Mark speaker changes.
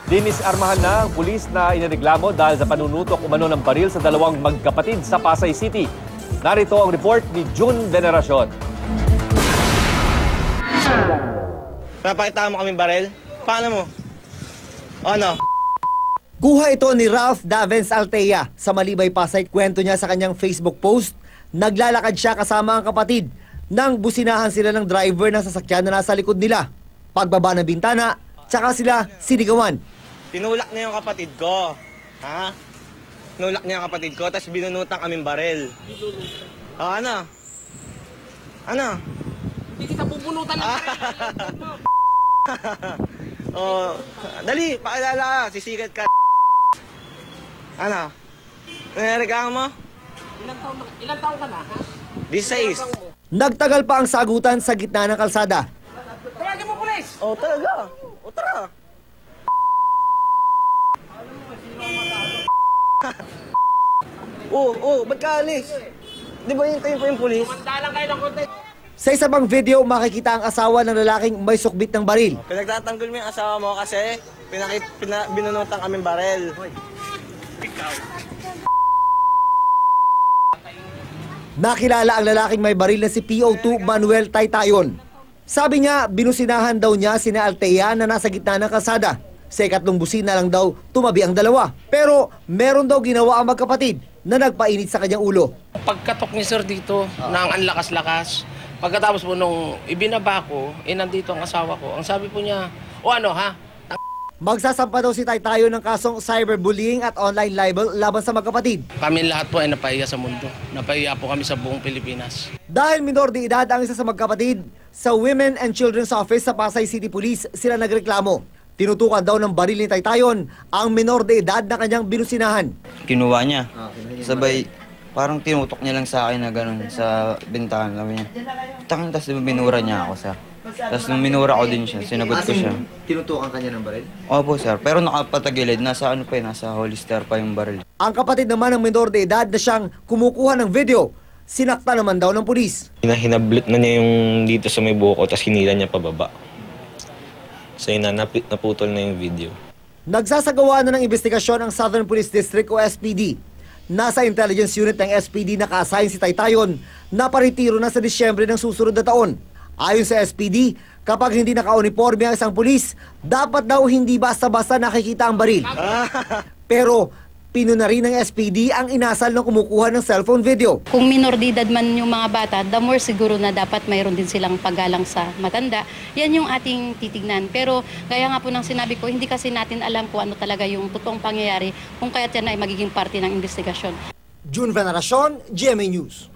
Speaker 1: Dinisarmahan na ang pulis na inireklamo dahil sa panunutok umano ng baril sa dalawang magkapatid sa Pasay City. Narito ang report ni June Veneracion.
Speaker 2: Napakita mo kaming baril? Paano mo? Ano?
Speaker 3: Kuha ito ni Ralph Davens Altea sa Malibay, Pasay. Kwento niya sa kanyang Facebook post, naglalakad siya kasama ang kapatid nang businahan sila ng driver ng sasakyan na nasa likod nila. Pagbaba ng bintana, tsaka sila sinigawan.
Speaker 2: Tinulak niya yung kapatid ko. Ha? Tinulak niya yung kapatid ko, tapos binunutan kaming baril. Ano? Ano?
Speaker 4: Hindi kita pupunutan ng
Speaker 2: Oh, dali, pakilala ka, sisikat ka. Ano? Nangyari mo?
Speaker 4: Ilang taon ka na, ha?
Speaker 2: 16.
Speaker 3: Nagtagal pa ang sagutan sa gitna ng kalsada.
Speaker 4: Tawagin mo, pulis!
Speaker 2: Oh, talaga. Oh, tara. Ba't ka alis? Di ba hintayin pa yung pulis?
Speaker 4: Mandalang kayo ng konti.
Speaker 3: Sa isa pang video, makikita ang asawa ng lalaking may sukbit ng baril.
Speaker 2: Pinagtatanggol mo yung asawa mo kasi binunutan kaming baril.
Speaker 3: Nakilala ang lalaking may baril na si PO2 Manuel Taytayon. Sabi niya, binusinahan daw niya sina Altea na nasa gitna ng kalsada. Sa ikatlong busina lang daw, tumabi ang dalawa. Pero meron daw ginawa ang magkapatid na nagpainit sa kanyang ulo.
Speaker 4: Pagkatok ni sir dito, nang ang lakas-lakas. Pagkatapos po nung ibinaba ko, nandito ang asawa ko. Ang sabi po niya, o ano ha?
Speaker 3: Magsasampa daw si Taytayon ng kasong cyberbullying at online libel laban sa magkapatid.
Speaker 4: Kami lahat po ay napahiya sa mundo. Napahiya po kami sa buong Pilipinas.
Speaker 3: Dahil minor de edad ang isa sa magkapatid, sa Women and Children's Office sa Pasay City Police sila nagreklamo. Tinutukan daw ng baril ni Taytayon ang minor de edad na kanyang binusinahan.
Speaker 5: Kinuha niya. Sabay, parang tinutok niya lang sa akin na gano'n sa bintahan. Sabi niya, tapos binura niya ako, sir. Tapos nung minura ko din siya, sinagot ko siya.
Speaker 3: Tinutukan kanya ng baril?
Speaker 5: Opo, sir. Pero nakapatagilid, nasa ano pa nasa holster pa yung baril.
Speaker 3: Ang kapatid naman ng minor de edad na siyang kumukuha ng video, sinakta naman daw ng pulis.
Speaker 6: Hinablit na niya yung dito sa may buhok ko, tapos hinila niya pababa. So yun na, naputol na yung video.
Speaker 3: Nagsasagawa na ng investigasyon ang Southern Police District o SPD. Nasa intelligence unit ng SPD naka-assign si Taytayon na paritiro na sa Disyembre ng susunod na taon. Ayon sa SPD, kapag hindi naka-uniforme ang isang pulis, dapat daw hindi basta-basta nakikita ang baril. Pero pinuna rin ng SPD ang inasal ng kumukuha ng cellphone video.
Speaker 7: Kung minor de edad man yung mga bata, the more siguro na dapat mayroon din silang paggalang sa matanda. Yan yung ating titignan. Pero gaya nga po ng sinabi ko, hindi kasi natin alam kung ano talaga yung totoong pangyayari kung kaya't yan ay magiging parte ng investigasyon.
Speaker 3: June Veneracion, GMA News.